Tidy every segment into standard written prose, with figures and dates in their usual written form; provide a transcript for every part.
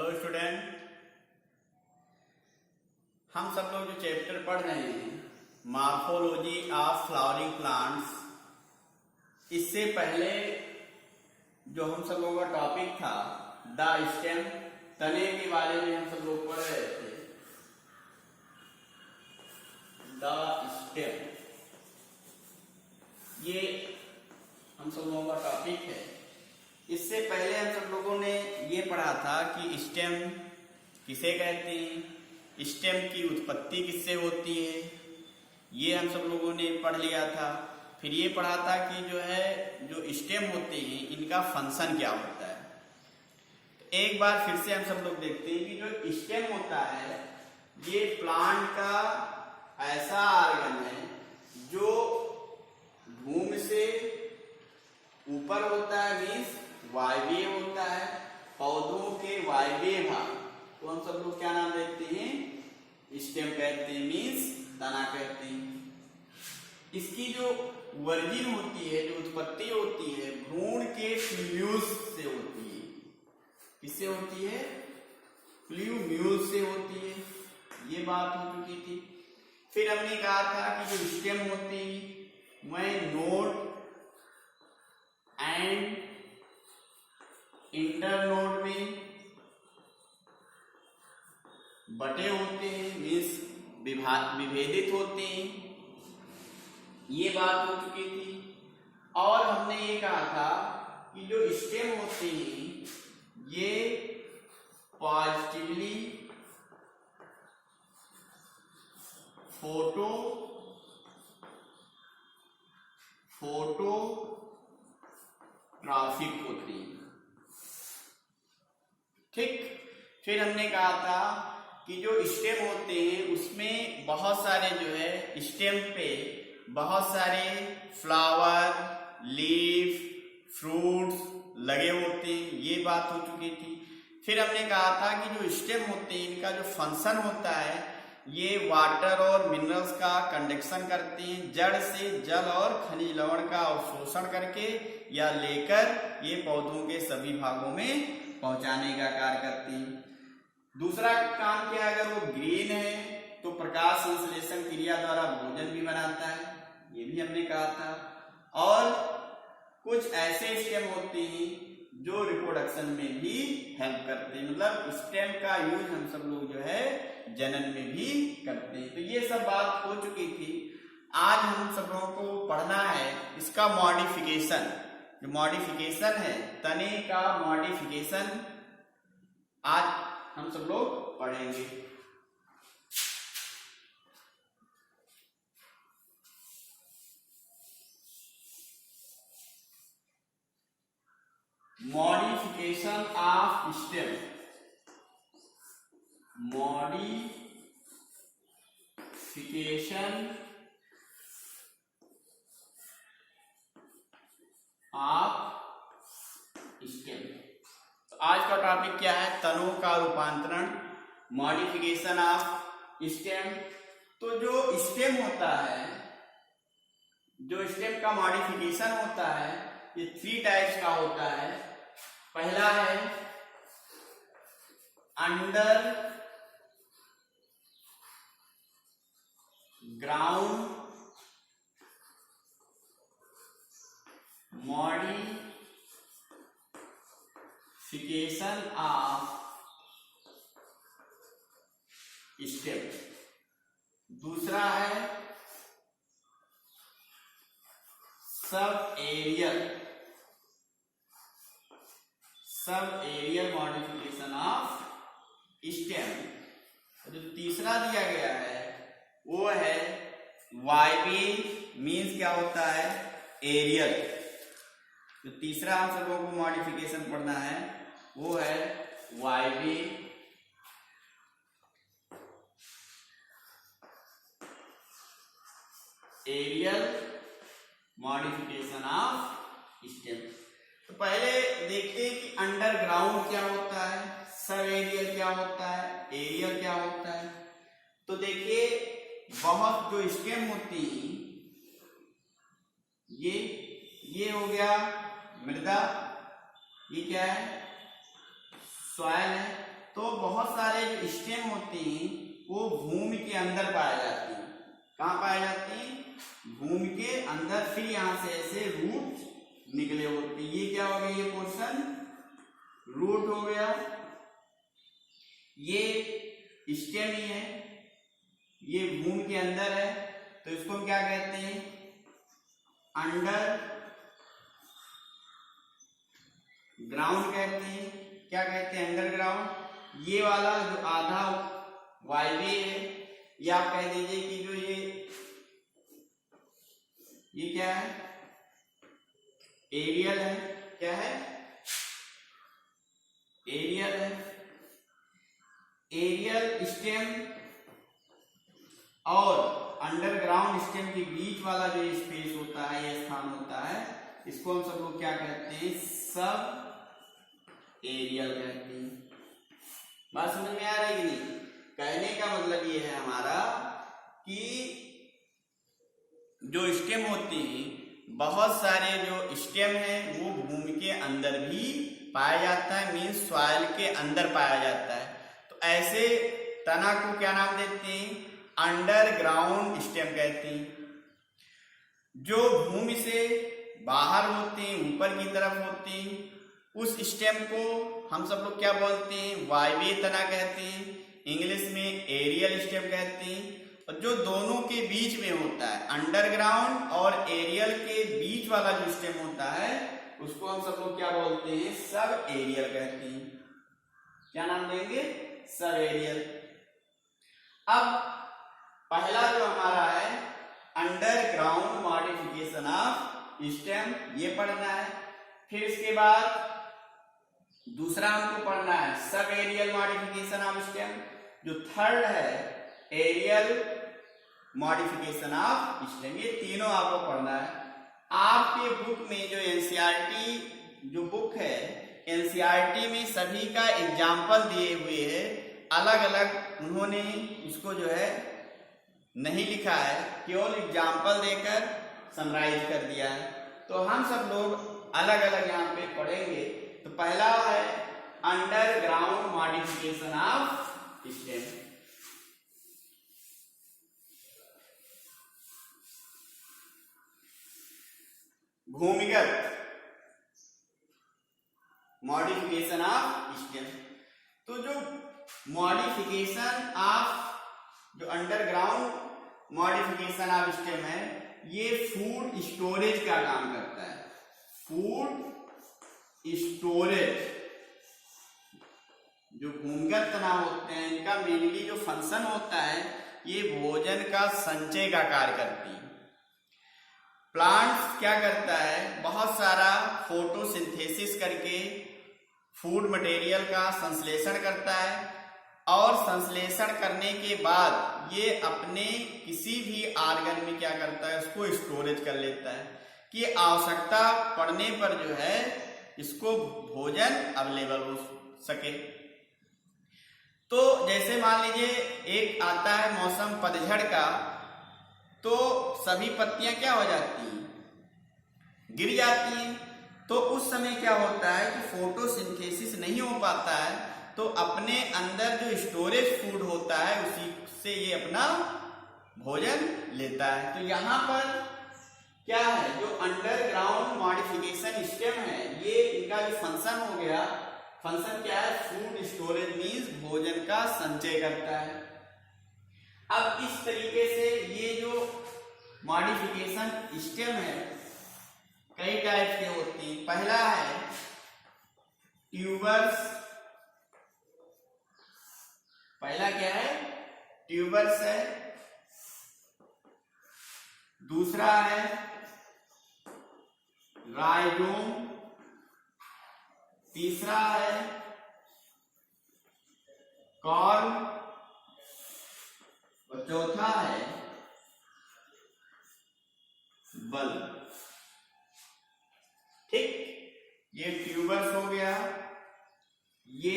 Hello student, हम सब लोग जो चैप्टर पढ़ रहे हैं मॉर्फोलॉजी ऑफ फ्लावरिंग प्लांट्स, इससे पहले जो हम सब लोगों का टॉपिक था द स्टेम, तने के बारे में हम सब लोग पढ़ रहे थे। द स्टेम ये हम सब लोगों का टॉपिक है। इससे पहले हम सब लोगों ने ये पढ़ा था कि स्टेम किसे कहते हैं, स्टेम की उत्पत्ति किससे होती है, ये हम सब लोगों ने पढ़ लिया था। फिर ये पढ़ा था कि जो स्टेम होते हैं इनका फंक्शन क्या होता है। तो एक बार फिर से हम सब लोग देखते हैं कि जो स्टेम होता है ये प्लांट का ऐसा ऑर्गन है जो भूमि से ऊपर होता है, मीन्स वायवीय होता है। पौधों के वायवीय भाग तो हम सब लोग क्या नाम देते हैं, स्टेम कहते हैं, मीन्स तना कहते हैं। इसकी जो वर्जिन होती है, जो उत्पत्ति होती है, भ्रूण के फ्लूस से होती है। किससे होती है? फ्लूम्यूल्स से होती है। ये बात हो चुकी थी। फिर हमने कहा था कि जो स्टेम होती है वह नोड एंड इंटरनोड में बटे होते हैं, मीन्स विभेदित होते हैं। ये बात हो चुकी थी। और हमने ये कहा था कि जो स्टेम होते हैं ये पॉजिटिवली फोटोट्रॉफिक होती है। ठीक। फिर हमने कहा था कि जो स्टेम होते हैं उसमें बहुत सारे जो है स्टेम पे बहुत सारे फ्लावर, लीफ, फ्रूट्स लगे होते हैं। ये बात हो चुकी थी। फिर हमने कहा था कि जो स्टेम होते हैं इनका जो फंक्शन होता है ये वाटर और मिनरल्स का कंडक्शन करते हैं। जड़ से जल और खनिज लवण का अवशोषण करके या लेकर ये पौधों के सभी भागों में पहुंचाने का कार्य करती है। दूसरा काम क्या है, अगर वो ग्रीन है तो प्रकाश संश्लेषण क्रिया द्वारा भोजन भी बनाता है, ये भी हमने कहा था। और कुछ ऐसे स्टेम होते हैं जो रिप्रोडक्शन में भी हेल्प करते हैं, मतलब स्टेम का यूज हम सब लोग जो है जनन में भी करते हैं। तो ये सब बात हो चुकी थी। आज हम सब लोगों को पढ़ना है इसका मॉडिफिकेशन। जो मॉडिफिकेशन है तने का मॉडिफिकेशन आज हम सब लोग पढ़ेंगे। Modification of stem, modification of stem. तो आज का टॉपिक क्या है, तनों का रूपांतरण, मॉडिफिकेशन ऑफ स्टेम। तो जो स्टेम होता है, जो स्टेम का मॉडिफिकेशन होता है ये 3 टाइप्स का होता है। पहला है under ground modification of stem. दूसरा है सब एरियल मॉडिफिकेशन ऑफ स्टेम। जो तीसरा दिया गया है वो है वाइबी, मीन्स क्या होता है, एरियल। जो तीसरा हम सब लोगों को मॉडिफिकेशन पढ़ना है वो है वाइबी एरियल मॉडिफिकेशन ऑफ स्टेम। तो पहले देखते हैं कि अंडरग्राउंड क्या होता है, सब एरियल क्या होता है, एरियल क्या होता है। तो देखिए बहुत जो स्टेम होती है ये हो गया मृदा, ये क्या है, सॉइल है। तो बहुत सारे जो स्टेम होते हैं वो भूमि के अंदर पाए जाते हैं। कहाँ पाए जाते हैं? भूमि के अंदर। फिर यहाँ से ऐसे रूट निकले होते हैं। ये क्या हो गया? ये पोर्शन रूट हो गया। ये स्टेम ही है, ये भूमि के अंदर है, तो इसको हम क्या कहते हैं? अंडर ग्राउंड कहते हैं। क्या कहते हैं? अंडरग्राउंड। ये वाला जो आधा वायवीय है, ये आप कह दीजिए कि जो ये क्या है? एरियल है। क्या है? एरियल है। एरियल स्टेम और अंडरग्राउंड स्टेम के बीच वाला जो स्पेस होता है, ये स्थान होता है, इसको हम सब लोग क्या कहते हैं? सब एरियल कहते हैं। बात समझ में आ रही है कि नहीं? कहने का मतलब ये है हमारा कि जो स्टेम होते हैं, बहुत सारे जो स्टेम है वो भूमि के अंदर भी पाया जाता है, मीन्स सॉइल के अंदर पाया जाता है। तो ऐसे तना को क्या नाम देते हैं? अंडरग्राउंड स्टेम कहते हैं। जो भूमि से बाहर होते हैं, ऊपर की तरफ होते हैं, उस स्टेम को हम सब लोग क्या बोलते हैं? वायवीय तना कहते हैं। इंग्लिश में एरियल स्टेम कहते हैं। और जो दोनों के बीच में होता है, अंडरग्राउंड और एरियल के बीच वाला जो स्टेम होता है, उसको हम सब लोग क्या बोलते हैं? सब एरियल कहते हैं। क्या नाम देंगे? Sub aerial. अब पहला जो हमारा है अंडरग्राउंड मॉडिफिकेशन ऑफ स्टेम, ये पढ़ना है। फिर इसके बाद दूसरा हमको पढ़ना है सब एरियल मॉडिफिकेशन ऑफ स्टेम। जो थर्ड है एरियल मॉडिफिकेशन ऑफ स्टेम। ये तीनों आपको पढ़ना है। आपके बुक में जो एनसीईआरटी जो बुक है, एनसीईआरटी में सभी का एग्जाम्पल दिए हुए है। अलग अलग उन्होंने इसको जो है नहीं लिखा है, केवल एग्जाम्पल देकर समराइज कर दिया है। तो हम सब लोग अलग अलग यहाँ पे पढ़ेंगे। तो पहला है अंडरग्राउंड मॉडिफिकेशन ऑफ स्टेम। भूमिगत मॉडिफिकेशन ऑफ स्टेम। तो जो मॉडिफिकेशन ऑफ जो अंडरग्राउंड मॉडिफिकेशन ऑफ स्टेम है, ये फूड स्टोरेज का काम करता है। Food storage. जो भूमिगत तना होते हैं, इनका मेनली जो फंक्शन होता है, ये भोजन का संचय का कार्य करती है। प्लांट्स क्या करता है? बहुत सारा फोटोसिंथेसिस करके फूड मटेरियल का संश्लेषण करता है, और संश्लेषण करने के बाद ये अपने किसी भी आर्गन में क्या करता है? उसको स्टोरेज कर लेता है कि आवश्यकता पड़ने पर जो है इसको भोजन अवेलेबल हो सके। तो जैसे मान लीजिए एक आता है मौसम पतझड़ का, तो सभी पत्तियां क्या हो जाती हैं? गिर जाती हैं। तो उस समय क्या होता है कि फोटोसिंथेसिस नहीं हो पाता है, तो अपने अंदर जो स्टोरेज फूड होता है उसी से ये अपना भोजन लेता है। तो यहाँ पर क्या है? जो अंडरग्राउंड मॉडिफिकेशन स्टेम है, ये इनका जो फंक्शन हो गया, फंक्शन क्या है? फूड स्टोरेज मीन्स भोजन का संचय करता है। अब इस तरीके से ये जो मॉडिफिकेशन स्टेम है, कई टाइप के होते हैं। पहला है ट्यूबर्स। पहला क्या है? ट्यूबर्स है। दूसरा है राइजोम। तीसरा है कॉर्म। और चौथा है बल्ब। ठीक, ये ट्यूबर्स हो गया, ये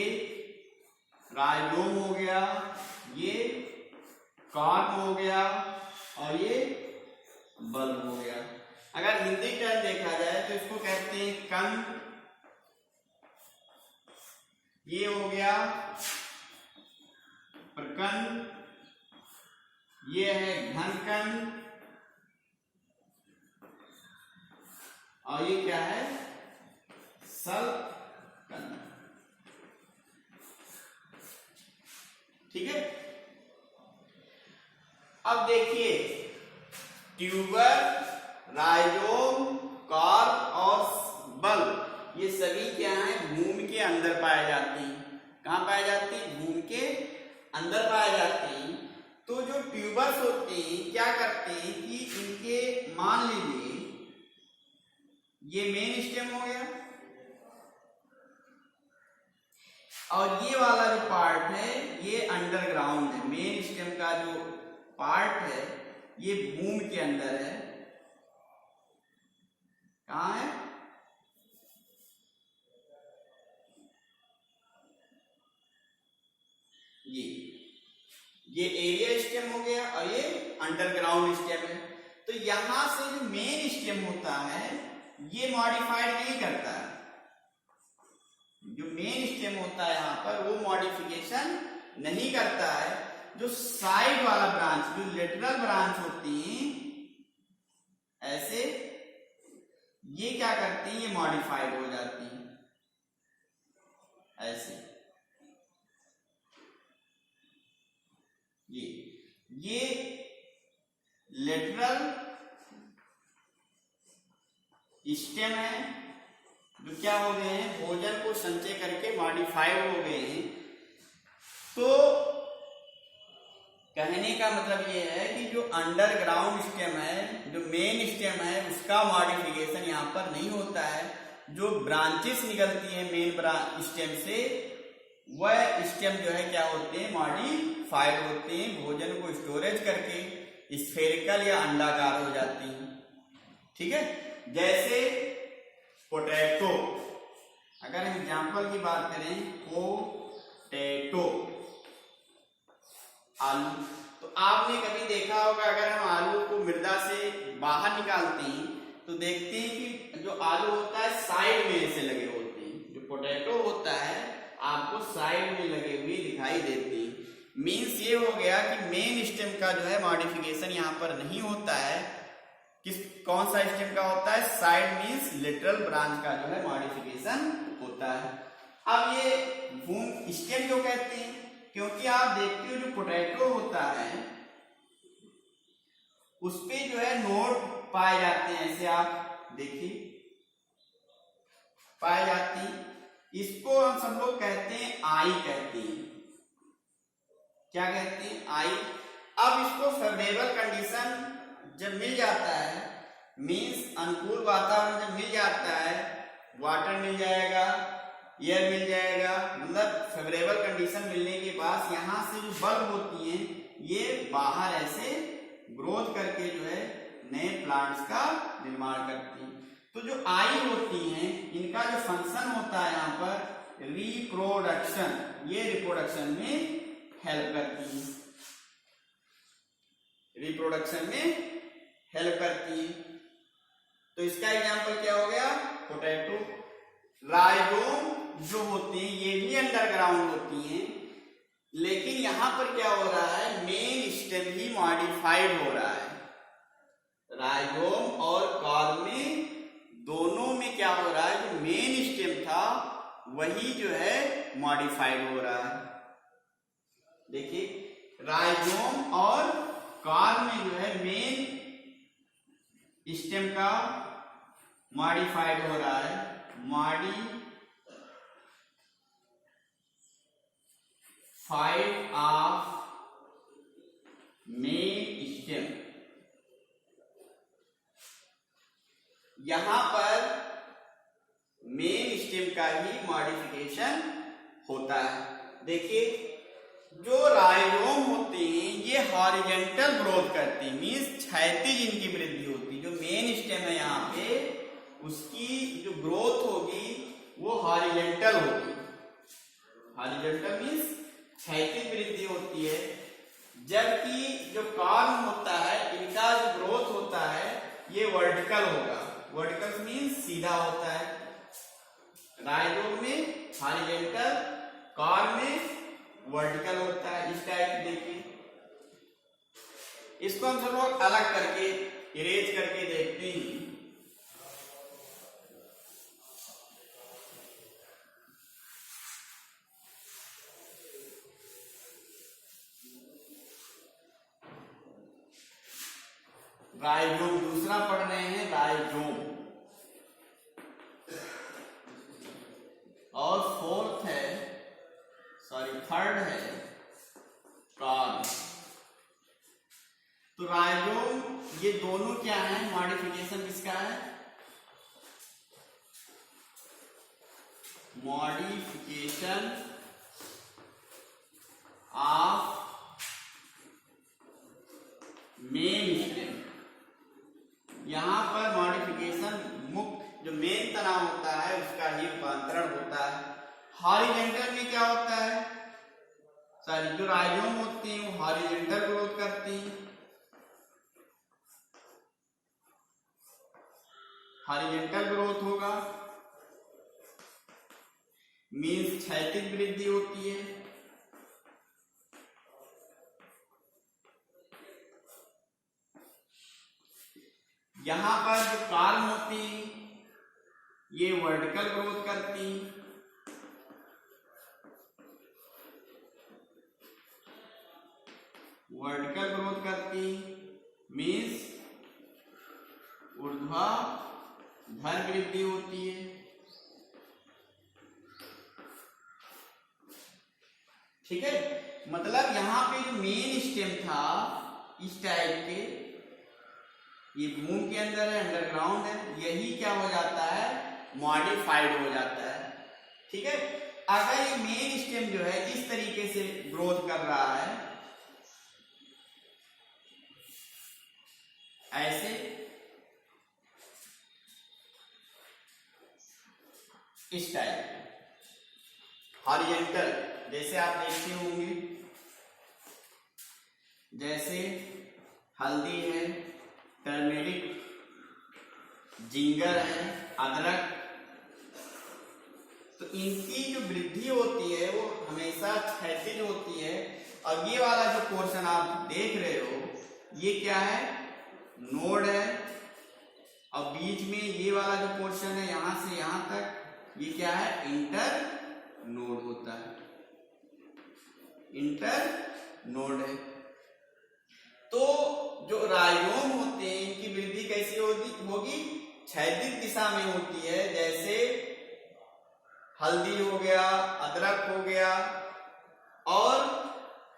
राइजोम हो गया, ये कॉर्म हो गया, और ये बल्ब हो गया। अगर हिंदी टर्म देखा जाए तो इसको कहते हैं कंद। ये हो गया प्रकंद, ये है घनकंद, और ये क्या है, सल्कंद। ठीक है। अब देखिए, ट्यूबर, राइजोम, कार्प और बल्ब, ये सभी क्या है, भूमि के अंदर पाए जाते हैं। कहाँ पाए जाते हैं, भूमि के अंदर पाए जाते हैं। तो जो ट्यूबर्स होते हैं क्या करते हैं कि इनके, मान लीजिए ये मेन स्टेम हो गया, और ये वाला जो पार्ट है ये अंडरग्राउंड है। मेन स्टेम का जो पार्ट है ये भूमि के अंदर है। कहाँ है, ये एरिया स्टेम हो गया और ये अंडरग्राउंड स्टेम है। तो यहां से जो मेन स्टेम होता है ये मॉडिफाइड नहीं करता है। जो मेन स्टेम होता है यहां पर वो मॉडिफिकेशन नहीं करता है। जो साइड वाला ब्रांच, जो लेटरल ब्रांच होती है ऐसे, ये क्या करती हैं, ये मॉडिफाइड हो जाती हैं ऐसे। ये लेटरल स्टेम है जो क्या हो गए हैं, भोजन को संचय करके मॉडिफाइड हो गए हैं। तो कहने का मतलब ये है कि जो अंडरग्राउंड स्टेम है, जो मेन स्टेम है, उसका मॉडिफिकेशन यहाँ पर नहीं होता है। जो ब्रांचेस निकलती है मेन स्टेम से, वह स्टेम जो है क्या होते हैं, मॉडिफाइड होते हैं, भोजन को स्टोरेज करके स्फेरिकल या अंडाकार हो जाती हैं। ठीक है। जैसे पोटैटो, अगर हम एग्जाम्पल की बात करें, पोटैटो आलू, तो आपने कभी देखा होगा अगर हम आलू को मृदा से बाहर निकालते हैं तो देखते हैं कि जो आलू होता है साइड में ऐसे लगे होते हैं। जो पोटैटो होता है आपको साइड में लगे हुए दिखाई देते हैं। मीन्स ये हो गया कि मेन स्टेम का जो है मॉडिफिकेशन यहाँ पर नहीं होता है। कौन सा स्टेम का होता है, साइड मीन्स लेटरल ब्रांच का जो है मॉडिफिकेशन होता है। अब ये भूमि स्टेम क्यों कहते हैं, क्योंकि आप देखते हो जो पोटैटो होता है उस पे जो है नोड पाए जाते हैं, ऐसे आप देखिए पाए जाती हैं। इसको हम सब लोग कहते हैं आई कहते हैं। क्या कहते हैं, आई। अब इसको फेवरेबल कंडीशन जब मिल जाता है, मीन्स अनुकूल वातावरण जब मिल जाता है, वाटर मिल जाएगा, एयर मिल जाएगा, मतलब फेवरेबल कंडीशन मिलने के बाद यहाँ से जो बल्ब होती हैं ये बाहर ऐसे ग्रोथ करके जो है नए प्लांट्स का निर्माण करती हैं। तो जो आई होती हैं इनका जो फंक्शन होता है यहाँ पर रिप्रोडक्शन, ये रिप्रोडक्शन में हेल्प करती है, रिप्रोडक्शन में हेल्प करती है। तो इसका एग्जांपल क्या हो गया, पोटैटो। राइजोम जो होती हैं ये भी अंडरग्राउंड होती हैं, लेकिन यहां पर क्या हो रहा है, मेन स्टेम ही मॉडिफाइड हो रहा है। राइजोम और कार्प में दोनों में क्या हो रहा है, जो मेन स्टेम था वही जो है मॉडिफाइड हो रहा है। देखिए राइजोम और कार्प में जो है मेन स्टेम का मॉडिफाइड हो रहा है, मॉडिफाइड ऑफ मेन स्टेम। यहां पर मेन स्टेम का ही मॉडिफिकेशन होता है। देखिए जो राइजोम होते हैं ये हॉरिजेंटल ग्रोथ करते हैं, मीन्स क्षैतिज इनकी वृद्धि होती है। जो मेन स्टेम है यहाँ पे उसकी जो ग्रोथ होगी वो हॉरिजेंटल होगी। हॉरिजेंटल मीन्स क्षैतिज वृद्धि होती है, जबकि जो कार्प होता है इनका जो ग्रोथ होता है ये वर्टिकल होगा। वर्टिकल मीन्स सीधा होता है। राइजोम में हॉरिजेंटल, कार्प में वर्टिकल होता है। इस टाइप देखिए, इसको हम सब लोग अलग करके इरेज करके देखते हैं। राइजोम दूसरा पढ़ रहे हैं, राइजोम। और फोर्थ है, सॉरी थर्ड है कार्ड। तो राइजोम, ये दोनों क्या है, मॉडिफिकेशन किसका है, मॉडिफिकेशन ऑफ मेन स्टेम। यहां पर मॉडिफिकेशन मुख्य जो मेन तना होता है उसका ही रूपांतरण होता है। हॉरिजॉन्टल में क्या होता है, सारी जो राइजोम होती हैं वो हॉरिजॉन्टल ग्रोथ करती हैं, हॉरिजॉन्टल ग्रोथ होगा, मीन्स क्षैतिज वृद्धि होती है। यहां पर जो कॉलम होती ये वर्टिकल ग्रोथ करती, वर्टिकल ग्रोथ करती मीन्स ऊर्ध्वाधर वृद्धि होती है। ठीक है, मतलब यहां पे जो मेन स्टेम था इस टाइप के, ये भूमि के अंदर है, अंडरग्राउंड है, यही क्या हो जाता है, मॉडिफाइड हो जाता है। ठीक है, अगर ये मेन स्टेम जो है इस तरीके से ग्रोथ कर रहा है, ऐसे इस टाइप हॉरिजॉन्टल, जैसे आप देखते होंगे, जैसे हल्दी है, टर्मेरिक, जिंगर है, अदरक, तो इनकी जो वृद्धि होती है वो हमेशा क्षैतिज होती है। और ये वाला जो पोर्शन आप देख रहे हो ये क्या है, नोड है, और बीच में ये वाला जो पोर्शन है यहां से यहां तक ये क्या है, इंटर नोड होता है, इंटर नोड है। तो जो राइजोम होते हैं इनकी वृद्धि कैसी होगी, क्षैतिज दिशा में होती है, जैसे हल्दी हो गया, अदरक हो गया, और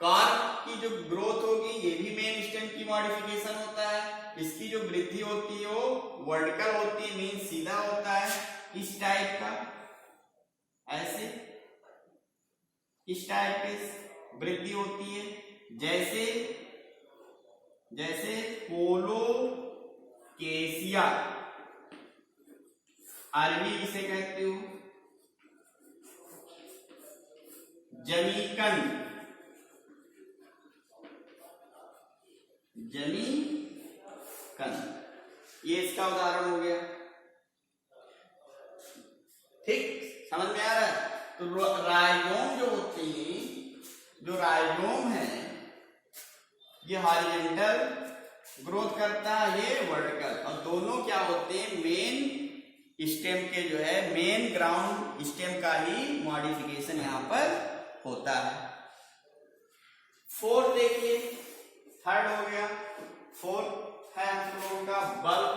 कार्प की जो ग्रोथ होगी ये भी मेन स्टेम की मॉडिफिकेशन होता है। इसकी जो वृद्धि होती है वो वर्टिकल होती है, मीन सीधा होता है, इस टाइप का, ऐसे इस टाइप की वृद्धि होती है। जैसे जैसे कोलोकेशिया, अरबी किसे कहते हो, जमीकन, जमीकन, ये इसका उदाहरण हो गया। ठीक, समझ में आ रहा है। तो राइजोम जो होती है, जो राइजोम है ये हॉरिजॉन्टल ग्रोथ करता है, ये वर्टिकल, और दोनों क्या होते हैं, मेन स्टेम के जो है, मेन ग्राउंड स्टेम का ही मॉडिफिकेशन यहां पर होता है। फोर्थ देखिए, थर्ड हो गया, फोर्थ है हम लोगों का बल्ब।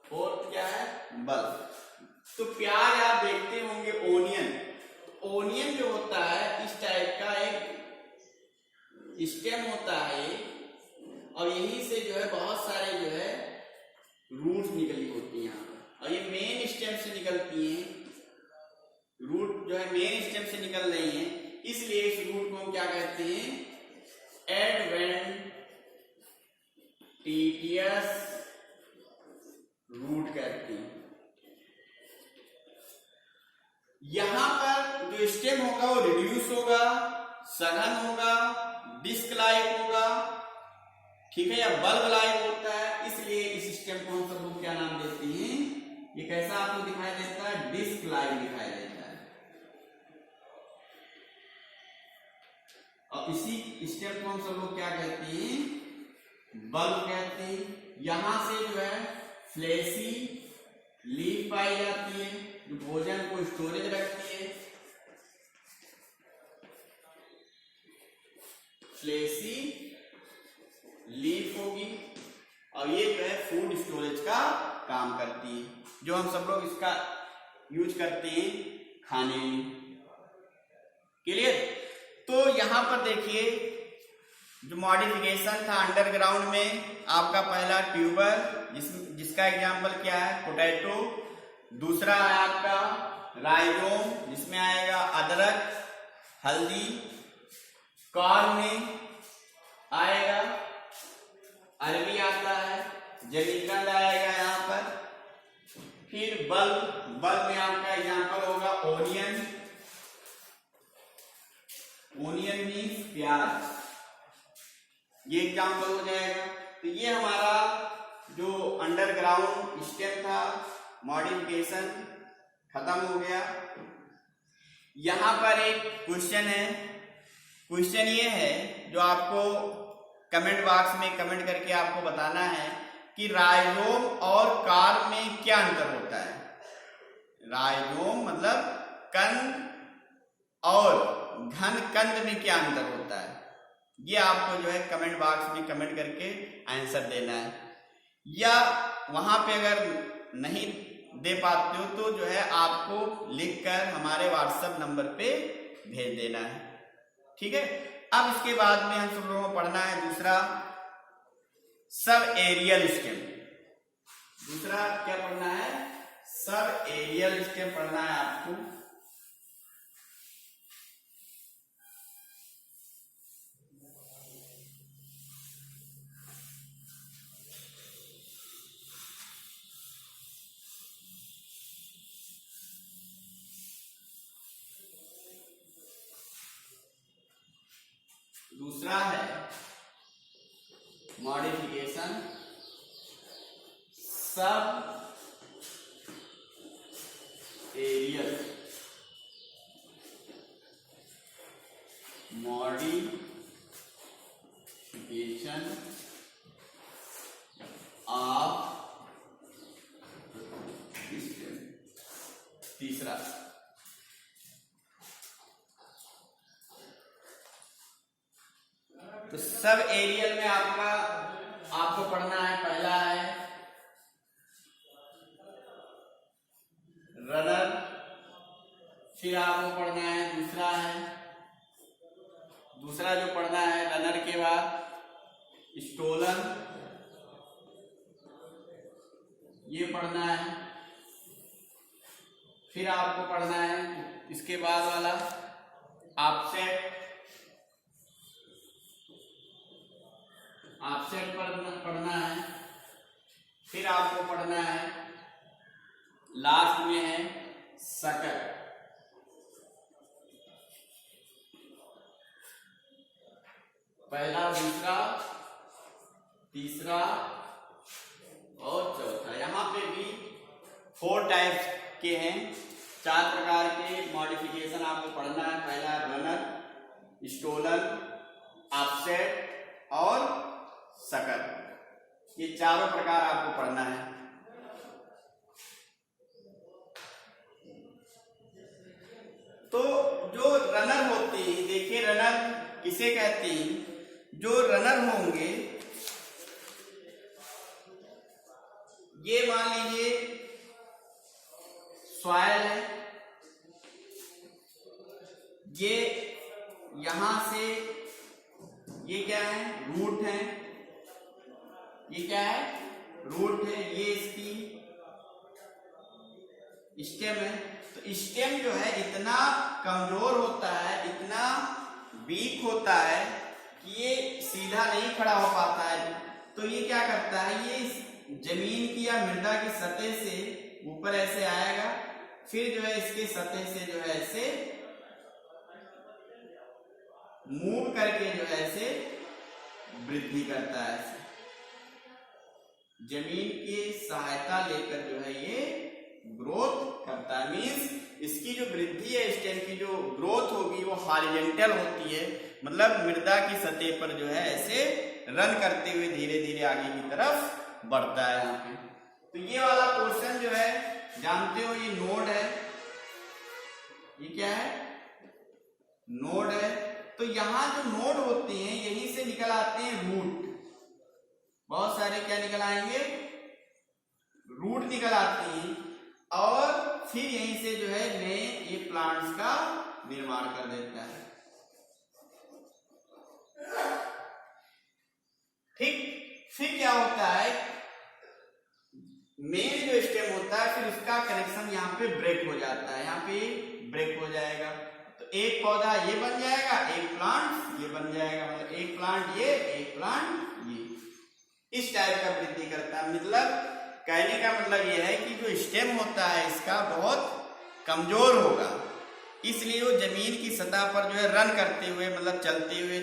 फोर्थ क्या है, बल्ब। तो प्याज आप देखते होंगे, ओनियन, ओनियन जो होता है इस टाइप का एक स्टेम होता है, और यहीं से जो है बहुत सारे जो है रूट्स निकली होती हैं यहाँ पर, और ये मेन स्टेम से निकलती हैं, रूट जो है मेन स्टेम से निकल रही है, इसलिए इस रूट को हम क्या कहते हैं, एडवेंटिशियस रूट कहते हैं। यहां पर जो स्टेम होगा वो रिड्यूस होगा, सघन होगा, डिस्क लाइक होगा, ठीक है, या बल्ब लाइक होता है, इसलिए इस स्टेम को हम सब लोग क्या नाम देते हैं, ये कैसा आपको दिखाई देता है, डिस्क लाइक दिखाई देता है। और इसी स्टेम को हम सब लोग क्या कहते हैं, बल्ब कहते हैं। यहां से जो है फ्लैशी लीफ पाई जाती है जो भोजन को स्टोरेज रखती है। फ्लैशी लीफ होगी और ये जो है फूड स्टोरेज का काम करती है, जो हम सब लोग इसका यूज करते हैं खाने में। क्लियर? तो यहां पर देखिए जो मॉडिफिकेशन था अंडरग्राउंड में, आपका पहला ट्यूबर जिसका एग्जांपल क्या है, पोटैटो। दूसरा है आपका राइजोम जिसमें आएगा अदरक, हल्दी। कॉर्न में आएगा अरबी आता है, जलीकंद आएगा यहाँ पर। फिर बल्ब में आपका एग्जांपल होगा ओनियन। ओनियन मीन्स प्याज, ये एग्जांपल हो जाएगा। तो ये हमारा जो अंडरग्राउंड स्टेम था, मॉडिफिकेशन खत्म हो गया। यहां पर एक क्वेश्चन है। क्वेश्चन ये है जो आपको कमेंट बॉक्स में कमेंट करके आपको बताना है कि राइजोम और कार्प में क्या अंतर होता है। राइजोम मतलब कंद और घन कंद में क्या अंतर होता है, ये आपको जो है कमेंट बॉक्स में कमेंट करके आंसर देना है। या वहां पे अगर नहीं दे पाते हो तो जो है आपको लिखकर हमारे व्हाट्सएप नंबर पे भेज देना है। ठीक है? अब इसके बाद में हम सब लोगों को पढ़ना है दूसरा सब एरियल स्टेम। दूसरा क्या पढ़ना है, सब एरियल स्टेम पढ़ना है आपको। दूसरा है मॉडिफिकेशन सब एरियल। Modification of stem. तीसरा तो सब एरियल में आपको पढ़ना है। पहला है रनर, फिर आपको पढ़ना है दूसरा जो पढ़ना है रनर के बाद स्टोलन, ये पढ़ना है। फिर आपको पढ़ना है इसके बाद वाला ऑफसेट पढ़ना है। फिर आपको पढ़ना है लास्ट में है सकर। पहला, दूसरा, तीसरा और चौथा। यहाँ पे भी 4 टाइप्स के हैं, 4 प्रकार के मॉडिफिकेशन आपको पढ़ना है। पहला रनर, स्टोलन, ऑफसेट और सकर, ये चारों प्रकार आपको पढ़ना है। तो जो रनर होते हैं, देखिए रनर किसे कहते हैं, जो रनर होंगे ये मान लीजिए सॉइल है, ये यहां से ये क्या है, रूट है। ये क्या है, रूट है। ये इसकी स्टेम है। तो स्टेम जो है इतना कमजोर होता है, इतना वीक होता है कि ये सीधा नहीं खड़ा हो पाता है। तो ये क्या करता है, ये जमीन की या मृदा की सतह से ऊपर ऐसे आएगा, फिर जो है इसके सतह से जो है ऐसे मूव करके जो है ऐसे वृद्धि करता है। जमीन की सहायता लेकर जो है ये ग्रोथ करता है। मीन्स इसकी जो वृद्धि नीचे स्टेम की जो ग्रोथ होगी वो हॉरिजॉन्टल होती है, मतलब मृदा की सतह पर जो है ऐसे रन करते हुए धीरे धीरे आगे की तरफ बढ़ता है यहाँ पे। तो ये वाला पोर्शन जो है जानते हो ये नोड है, ये क्या है, नोड है। तो यहाँ जो नोड होते हैं यहीं से निकल आते हैं रूट, बहुत सारे क्या निकल आएंगे, रूट निकल आते हैं, और फिर यहीं से जो है नए ये प्लांट्स का निर्माण कर देता है। ठीक, फिर क्या होता है, मेन जो स्टेम होता है फिर उसका कनेक्शन यहाँ पे ब्रेक हो जाता है, यहाँ पे ब्रेक हो जाएगा। तो एक पौधा ये बन जाएगा, एक प्लांट ये बन जाएगा, मतलब एक प्लांट ये, एक प्लांट ये, इस टाइप का वृद्धि करता है। मतलब कहने का मतलब ये है कि जो स्टेम होता है इसका बहुत कमजोर होगा, इसलिए वो जमीन की सतह पर जो है रन करते हुए मतलब चलते हुए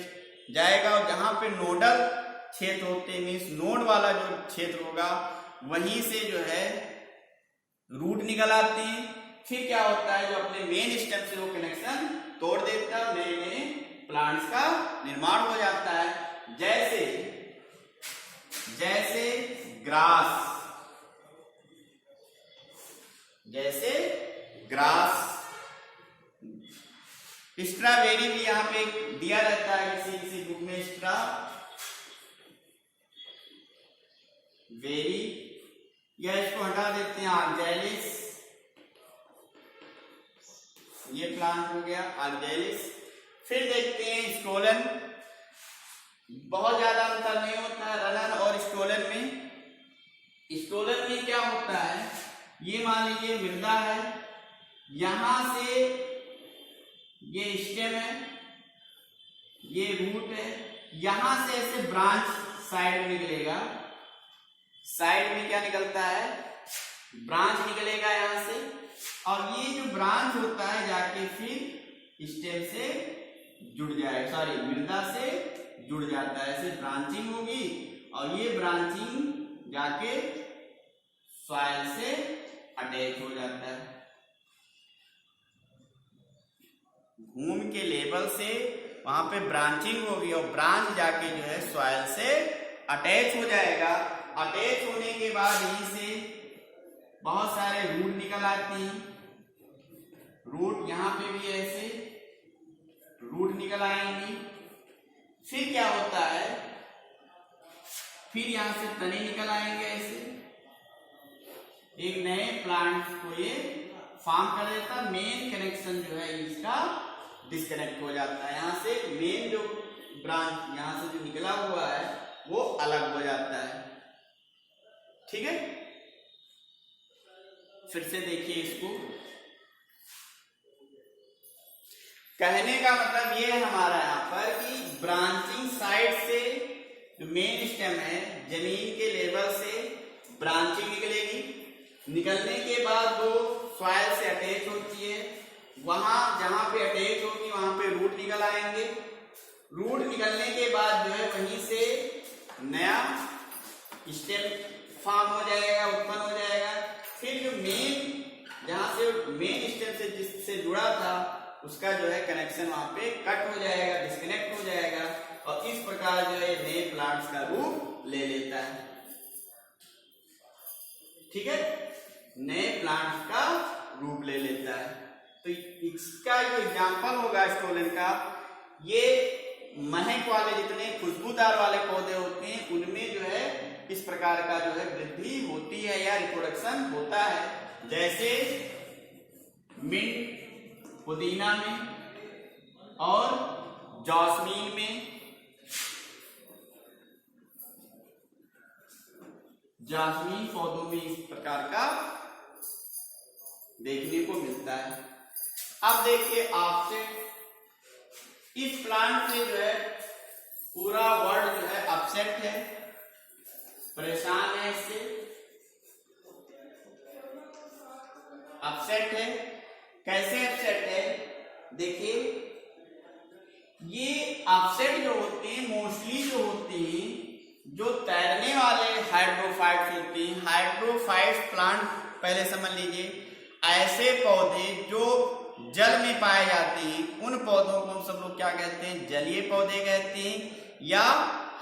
जाएगा, और जहां पे नोडल क्षेत्र होते हैं मीन्स नोड वाला जो क्षेत्र होगा वहीं से जो है रूट निकल आते हैं। फिर क्या होता है, जो अपने मेन स्टेम से वो कनेक्शन तोड़ देता है, नए नए प्लांट्स का निर्माण हो जाता है। जैसे जैसे ग्रास, जैसे ग्रास, स्ट्रॉबेरी भी यहाँ पे दिया रहता है किसी किसी बुक में, स्ट्रॉबेरी, या इसको हटा देते हैं आर्जेलिस, ये प्लांट हो गया आर्जेलिस। फिर देखते हैं स्टोलन, बहुत ज्यादा अंतर नहीं होता है रनन और स्टोलन में। स्टोलन में क्या होता है, ये मान लीजिए मृदा है, यहां से ये स्टेम है, ये रूट है, यहां से ऐसे ब्रांच साइड में निकलेगा, साइड में क्या निकलता है, ब्रांच निकलेगा यहां से, और ये जो ब्रांच होता है जाके फिर स्टेम से जुड़ जाए, सॉरी मृदा से जुड़ जाता है, ऐसे ब्रांचिंग होगी, और ये ब्रांचिंग जाके सॉइल से अटैच हो जाता है, घूम के लेवल से वहां पे ब्रांचिंग होगी, और ब्रांच जाके जो है सॉइल से अटैच हो जाएगा। अटैच होने के बाद यहीं से बहुत सारे रूट निकल आते हैं, रूट यहाँ पे भी ऐसे रूट निकल आएंगे। फिर क्या होता है, फिर यहां से तने निकल आएंगे ऐसे, एक नए प्लांट को ये फॉर्म कर देता। मेन कनेक्शन जो है इसका डिस्कनेक्ट हो जाता है, यहां से मेन जो ब्रांच यहां से जो निकला हुआ है वो अलग हो जाता है। ठीक है, फिर से देखिए इसको, कहने का मतलब ये है हमारा यहाँ पर कि ब्रांचिंग साइड से जो मेन स्टेम है जमीन के लेवल से ब्रांचिंग निकलेगी, निकलने के बाद वो सॉइल से अटैच होती है, वहां जहां पे अटैच होगी वहां पे रूट निकल आएंगे, रूट निकलने के बाद जो है वहीं से नया स्टेम फॉर्म हो जाएगा, उत्पन्न हो जाएगा। फिर जो मेन जहां से मेन स्टेम से जिससे जुड़ा था उसका जो है कनेक्शन वहां पे कट हो जाएगा, डिस्कनेक्ट हो जाएगा, और इस प्रकार जो है नए प्लांट्स का रूप ले लेता है। ठीक है, नए प्लांट्स का रूप ले लेता है। तो इसका जो एग्जाम्पल होगा स्टोलन का, ये महक वाले जितने खुशबूदार वाले पौधे होते हैं उनमें जो है इस प्रकार का जो है वृद्धि होती है या रिप्रोडक्शन होता है। जैसे मिंट, पुदीना में और जॉस्मीन में, जास्मीन पौधों में इस प्रकार का देखने को मिलता है। अब देखिए आपसे इस प्लांट से जो है पूरा वर्ल्ड जो है अपसेट है, परेशान है, इससे अपसेट है। कैसे अपसेट है, देखिए ये अपसेट जो होते हैं मोस्टली जो होते हैं जो तैरने वाले हाइड्रोफाइट्स होते हैं। हाइड्रोफाइट्स प्लांट पहले समझ लीजिए, ऐसे पौधे जो जल में पाए जाते हैं उन पौधों को हम सब लोग क्या कहते हैं, जलीय पौधे कहते हैं या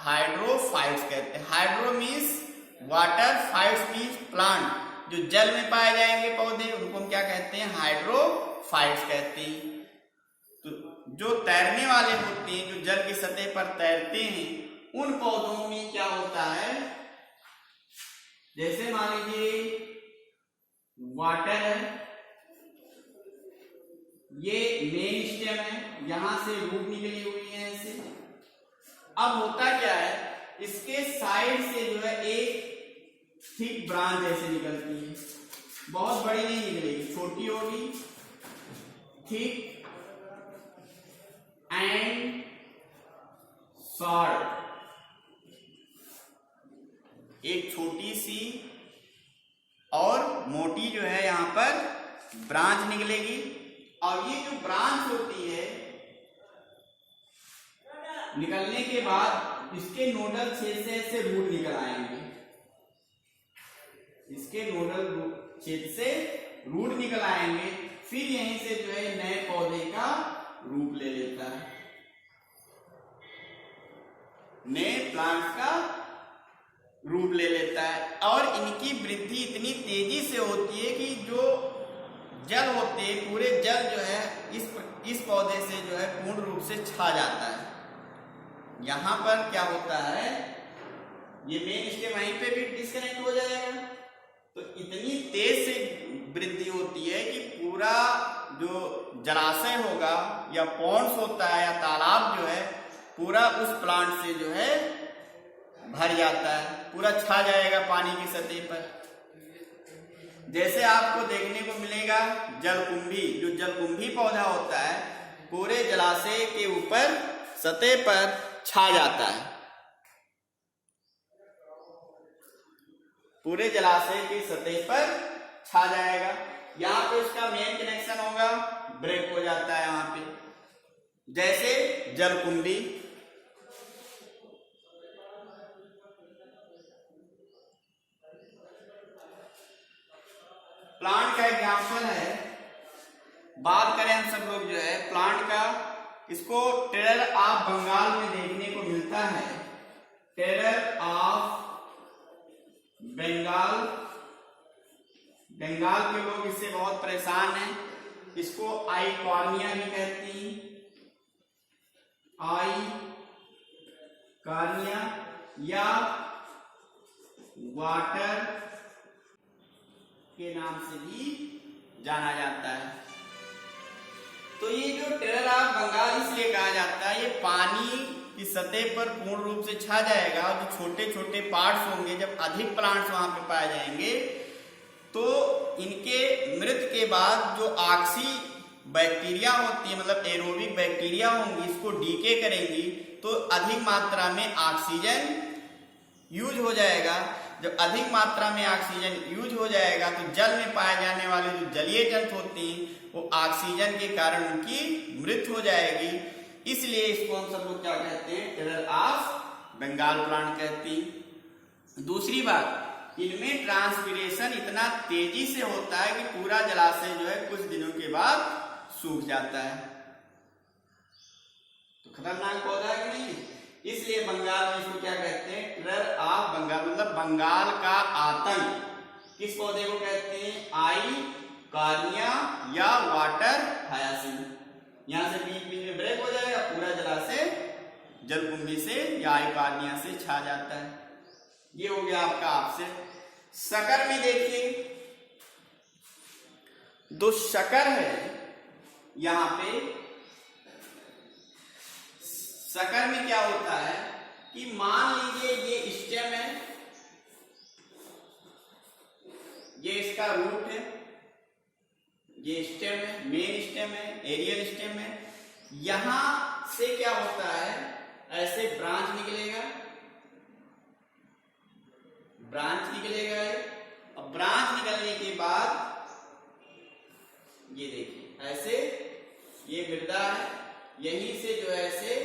हाइड्रोफाइट्स कहते हैं। Hydro means water, fights means plant. जो जल में पाए जाएंगे पौधे उनको हम क्या कहते हैं, हाइड्रोफाइट्स कहते हैं। तो जो तैरने वाले होते हैं, जो जल की सतह पर तैरते हैं, उन पौधों में क्या होता है, जैसे मान लीजिए वाटर है, ये मेन स्टेम है, यहां से रूट निकली हुई है ऐसे। अब होता क्या है, इसके साइड से जो है एक थिक ब्रांच ऐसे निकलती है, बहुत बड़ी नहीं निकलेगी, छोटी होगी, थिक एंड शॉर्ट। एक छोटी सी और मोटी जो है यहां पर ब्रांच निकलेगी, और ये जो ब्रांच होती है निकलने के बाद इसके नोडल छेद से ऐसे रूट निकल आएंगे, इसके नोडल छेद से रूट निकल आएंगे, फिर यहीं से जो है नए पौधे का रूप ले लेता है, नए प्लांट का रूप ले लेता है। और इनकी वृद्धि इतनी तेजी से होती है कि जो जल होते हैं, पूरे जल जो है इस पौधे से जो है पूर्ण रूप से छा जाता है। यहां पर क्या होता है, ये मेन स्टेम वहीं पे भी डिस्कनेक्ट हो जाएगा, तो इतनी तेज से वृद्धि होती है कि पूरा जो जलाशय होगा या पॉन्ड्स होता है या तालाब जो है, पूरा उस प्लांट से जो है भर जाता है, पूरा छा जाएगा पानी की सतह पर। जैसे आपको देखने को मिलेगा जलकुंभी, जो जलकुंभी पौधा होता है पूरे जलाशय के ऊपर सतह पर छा जाता है, पूरे जलाशय की सतह पर छा जाएगा। यहाँ पे उसका मेन कनेक्शन होगा, ब्रेक हो जाता है यहाँ पे, जैसे जलकुंभी। प्लांट का एग्जाम्पल है, बात करें हम सब लोग जो है प्लांट का, इसको टेरर ऑफ बंगाल में देखने को मिलता है। टेरर ऑफ बंगाल, बंगाल के लोग इससे बहुत परेशान हैं, इसको आइकॉर्निया भी कहती हैं, आइकॉर्निया या वाटर के नाम से भी जाना जाता है। तो ये जो टेरर ऑफ बंगाल इसलिए कहा जाता है, ये पानी की सतह पर पूर्ण रूप से छा जाएगा, और जो छोटे छोटे पार्ट्स होंगे, जब अधिक प्लांट्स वहां पे पाए जाएंगे तो इनके मृत्यु के बाद जो ऑक्सी बैक्टीरिया होती है, मतलब एरोबिक बैक्टीरिया होंगी, इसको डीके करेंगी, तो अधिक मात्रा में ऑक्सीजन यूज हो जाएगा। जब अधिक मात्रा में ऑक्सीजन यूज हो जाएगा तो जल में पाए जाने वाले जो जलीय जंतु होती हैं वो ऑक्सीजन के कारण उनकी मृत्यु हो जाएगी। इसलिए इसको हम सब लोग क्या कहते हैं, टेरर ऑफ बंगाल प्लांट कहते हैं। दूसरी बात, इनमें ट्रांसपीरेशन इतना तेजी से होता है कि पूरा जलाशय जो है कुछ दिनों के बाद सूख जाता है। तो खतरनाक पौधा है कि नहीं, इसलिए बंगाल में इसको क्या कहते हैं, टेरर ऑफ बंगाल, मतलब बंगाल का आतंक। किस पौधे को कहते हैं, आइकॉर्निया या वाटर हायासिंथ। यहां से बीच बीच में ब्रेक हो जाएगा, पूरा जलाशय जलकुंभी से या आइकॉर्निया से छा जाता है। ये हो गया आपका आपसे। शकर में देखिए, दो शकर है यहां पे। शकर में क्या होता है कि मान लीजिए ये स्टेम है, ये इसका रूट है, ये स्टेम है, मेन स्टेम है, एरियल स्टेम है। यहां से क्या होता है, ऐसे ब्रांच निकलेगा, ब्रांच निकलेगा, और ब्रांच निकलने के बाद ये देखिए ऐसे ये मृदा है, यहीं से जो है ऐसे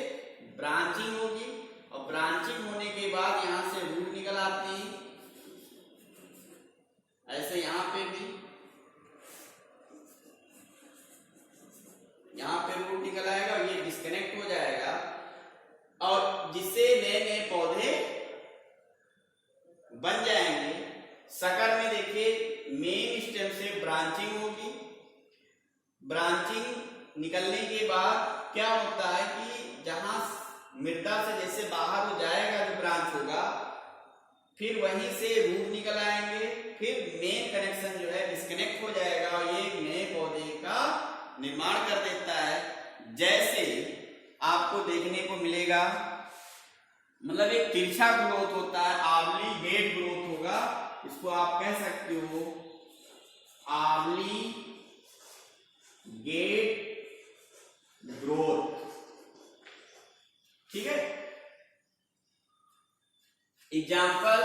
ब्रांचिंग होगी, और ब्रांचिंग होने के बाद यहां से रूट निकल आते हैं, ऐसे यहां पे भी ब्रांचिंग होगी। ब्रांचिंग निकलने के बाद क्या होता है कि जहां मृदा से जैसे बाहर हो जाएगा जो ब्रांच होगा, फिर वहीं से रूट निकल आएंगे, फिर मेन कनेक्शन जो है डिस्कनेक्ट हो जाएगा और ये एक नए पौधे का निर्माण कर देता है। जैसे आपको देखने को मिलेगा, मतलब एक तिरछा ग्रोथ होता है, आर्ली गेट ग्रोथ होगा, इसको आप कह सकते हो आर्ली गेट ग्रोथ। ठीक है, एग्जाम्पल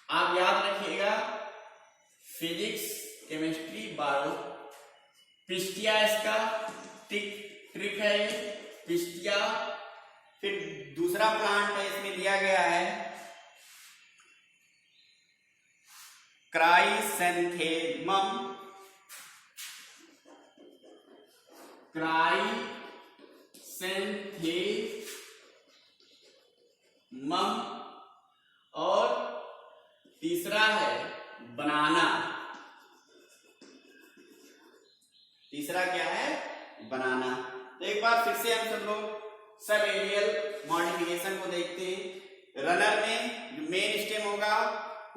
आप याद रखिएगा, फिजिक्स, केमिस्ट्री, बायो। पिस्टिया इसका ट्रिक है, ये पिस्टिया। फिर दूसरा प्लांट है, इसमें दिया गया है क्राइसेंथेमम। और तीसरा है बनाना। तीसरा क्या है? बनाना। तो एक बार फिर से हम सब लोग सब एरियल मॉडिफिकेशन को देखते हैं। रनर में जो मेन स्टेम होगा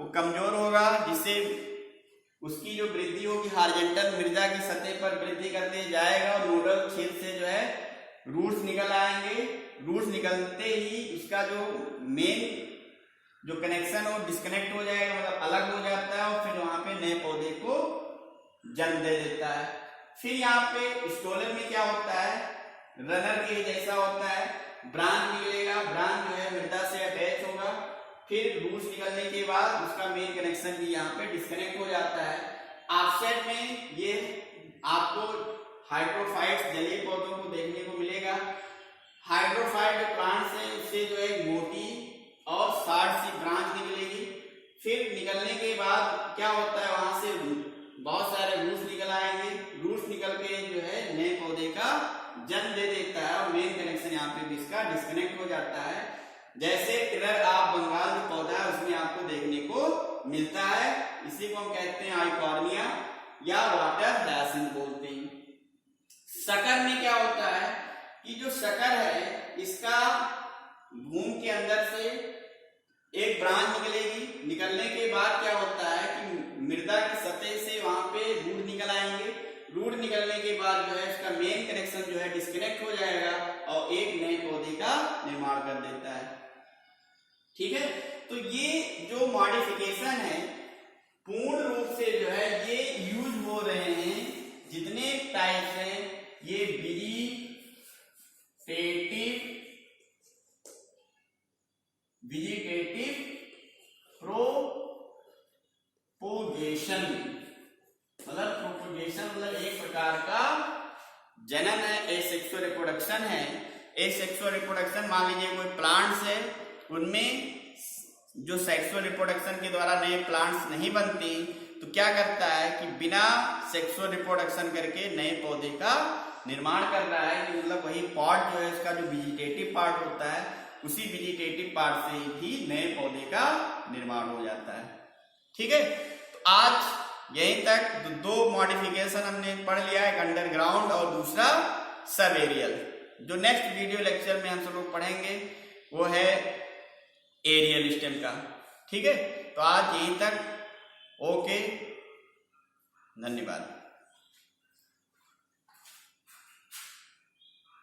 वो कमजोर होगा, जिससे उसकी जो वृद्धि होगी हॉरिजॉन्टल मृदा की सतह पर वृद्धि करते जाएगा और नोडल छेद से जो है रूट्स निकल आएंगे। रूट्स निकलते ही उसका जो मेन जो कनेक्शन हो डिस्कनेक्ट हो जाएगा, मतलब अलग हो जाता है और फिर वहां पे नए पौधे को जन्म दे देता है। फिर यहाँ पे स्टोलन में क्या होता है, रनर के जैसा होता है, ब्रांच निकलेगा, ब्रांच जो है मृदा से अटैच होगा, फिर रूट्स निकलने के बाद उसका मेन कनेक्शन भी यहाँ पे डिस्कनेक्ट हो जाता है। ऑफसेट में ये आपको हाइड्रोफाइट्स जलीय पौधों को देखने को मिलेगा। हाइड्रोफाइट जो प्लांट्स है उससे जो है मोटी और शार्ट सी ब्रांच निकलेगी। फिर निकलने के बाद क्या होता है, वहां से बहुत सारे रूट्स निकल आएंगे। रूट्स निकल के जो है नए पौधे का जन्म दे देता है और मेन कनेक्शन यहाँ पे भी इसका डिस्कनेक्ट हो जाता है। जैसे टिलर ऑफ बंगाल जो पौधा है उसमें आपको देखने को मिलता है। इसी को हम कहते हैं आइकॉर्निया या वाटर हायसिंथ बोलते हैं। शकर में क्या होता है कि जो शकर है इसका भूमि के अंदर से एक ब्रांच निकलेगी। निकलने के बाद क्या होता है कि मृदा की सतह से वहां पे रूट निकल आएंगे। रूट निकलने के बाद जो है इसका मेन कनेक्शन जो है डिस्कनेक्ट हो जाएगा और एक नए पौधे का निर्माण कर देता है। ठीक है, तो ये जो मॉडिफिकेशन है पूर्ण रूप से जो है ये यूज हो रहे हैं। जितने टाइप्स हैं ये वेजिटेटिव प्रोपोगेशन, मतलब प्रोपोगेशन मतलब एक प्रकार का जनन है, एसेक्सुअल रिप्रोडक्शन है। एसेक्सुअल रिप्रोडक्शन मान लीजिए कोई प्लांट्स है, उनमें जो सेक्सुअल रिप्रोडक्शन के द्वारा नए प्लांट्स नहीं बनती, तो क्या करता है कि बिना सेक्सुअल रिप्रोडक्शन करके नए पौधे का निर्माण कर रहा है। कि मतलब वही पार्ट जो है इसका जो वेजिटेटिव पार्ट होता है उसी वेजिटेटिव पार्ट से ही नए पौधे का निर्माण हो जाता है। ठीक है, तो आज यहीं तक दो मॉडिफिकेशन हमने पढ़ लिया, एक अंडरग्राउंड और दूसरा सब एरियल। जो नेक्स्ट वीडियो लेक्चर में हम सब लोग पढ़ेंगे वो है एरियल स्टेम का। ठीक है, तो आज यहीं तक। ओके, धन्यवाद।